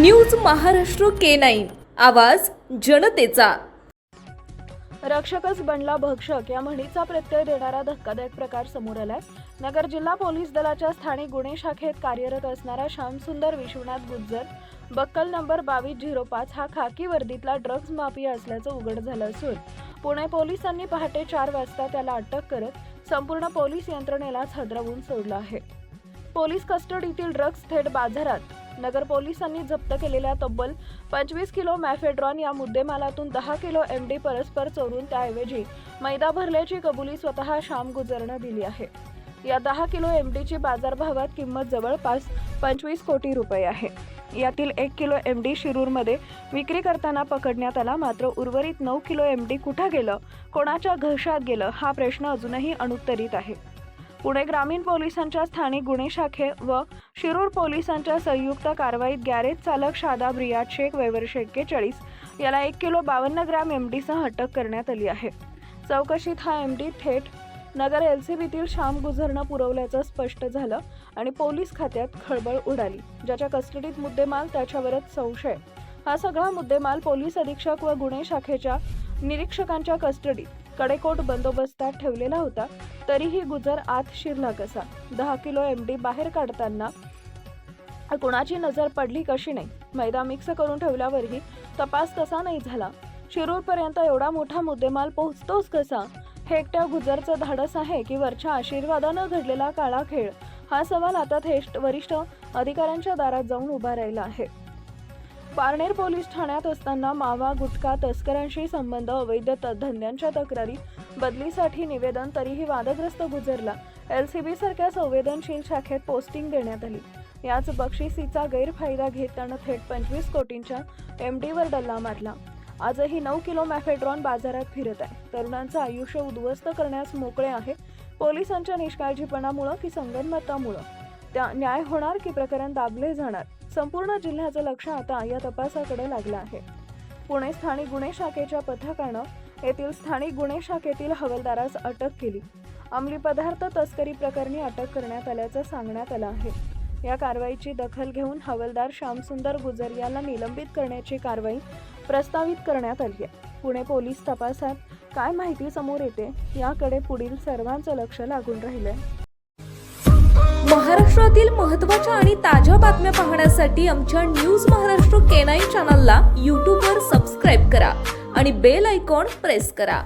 News Maharashtra K9 आवाज जनतेचा। रक्षकच बनला भक्षक या म्हणीचा प्रत्यय देणारा धक्कादायक प्रकार समोर आलाय। नगर जिल्हा पोलीस दलाच्या स्थानिक गुन्हे शाखेत कार्यरत असणारा श्यामसुंदर विश्वनाथ गुज्जर बक्कल नंबर 2205 हा खाकी वर्दीतला ड्रग्ज माफिया असल्याचं उघड झालं असून पुणे पोलिसांनी पहाटे 4 वाजता त्याला अटक करत संपूर्ण पोलीस यंत्रणेलाच हादरवून सोडलं आहे। पोलीस कस्टडीतील ड्रग्ज थेट बाजारात नगर पोलिसांनी जप्त केलेल्या तब्बल 25 किलो मॅफेड्रॉन या मुद्देमालातून 10 किलो MD परस्पर चोरून त्याऐवजी मैदा भरल्याची कबुली स्वतः श्याम गुज्जरनं दिली आहे। या 10 किलो MDची बाजारभावात किंमत जवळपास 25 कोटी रुपये आहे। यातील 1 किलो MD शिरूरमध्ये विक्री करताना पकडण्यात आला, मात्र उर्वरित 9 किलो MD कुठे गेलं, कोणाच्या घशात गेलं हा प्रश्न अजूनही अनुत्तरित आहे। पुणे ग्रामीण पोलिसांच्या स्थानिक गुन्हे शाखे व शिरूर पोलिसांच्या संयुक्त कारवाईत गॅरेज चालक शादाब रियाज शेख वयवर्ष 41 याला 1 किलो 52 ग्रॅम MDसह अटक करण्यात आली आहे। चौकशीत हा MD थेट नगर LCBतील श्याम गुज्जरनं पुरवल्याचं स्पष्ट झालं आणि पोलीस खात्यात खळबळ उडाली। ज्याच्या कस्टडीत मुद्देमाल त्याच्यावरच संशय। हा सगळा मुद्देमाल पोलीस अधीक्षक व गुन्हे शाखेच्या निरीक्षकांच्या कस्टडीत कडेकोट बंदोबस्तात ठेवलेला होता, तरीही गुज्जर आत शिरला कसा? 10 किलो MD बाहेर काढताना कुणाची नजर पडली कशी नाही? मैदा मिक्स करून ठेवल्यावरही तपास कसा नाही झाला? शिरूरपर्यंत एवढा मोठा मुद्देमाल पोहोचतोच कसा? हे एकट्या गुज्जरचं धाडस आहे की वरच्या आशीर्वादानं घडलेला काळा खेळ? हा सवाल आता थेट वरिष्ठ अधिकाऱ्यांच्या दारात जाऊन उभा राहिला आहे। पारनेर पोलीस ठाण्यात असताना मावा गुटखा तस्करांशी संबंध, अवैध धंद्यांच्या तक्रारी, बदलीसाठी निवेदन, तरीही वादग्रस्त गुज्जरला LCB सारख्या संवेदनशील शाखेत पोस्टिंग देण्यात आली। याच बक्षिसीचा गैरफायदा घेत त्यानं थेट 25 कोटींच्या MDवर डल्ला मारला। आजही 9 किलो मॅफेड्रॉन बाजारात फिरत आहे। तरुणांचं आयुष्य उद्ध्वस्त करण्यास मोकळे आहे। पोलिसांच्या निष्काळजीपणामुळे की संगनमतामुळे न्याय होणार की प्रकरण दाबले जाणार? संपूर्ण जिल्ह्याचं लक्ष आता या तपासाकडे लागलं आहे। पुणे स्थानिक गुन्हे शाखेच्या पथकानं येथील स्थानिक गुन्हे शाखेतील हवालदारास अटक केली। अंमली पदार्थ तस्करी प्रकरणी अटक करण्यात आल्याचं सांगण्यात आलं आहे। या कारवाईची दखल घेऊन हवालदार श्यामसुंदर गुज्जर याला निलंबित करण्याची कारवाई प्रस्तावित करण्यात आली आहे। पुणे पोलीस तपासात काय माहिती समोर येते याकडे पुढील सर्वांचं लक्ष लागून राहिलंय। महाराष्ट्रातील महत्त्वाच्या आणि ताज्या बातम्या पाहण्यासाठी आमच्या न्यूज महाराष्ट्र K9 चॅनलला YouTube वर सबस्क्राईब करा आणि बेल आयकॉन प्रेस करा।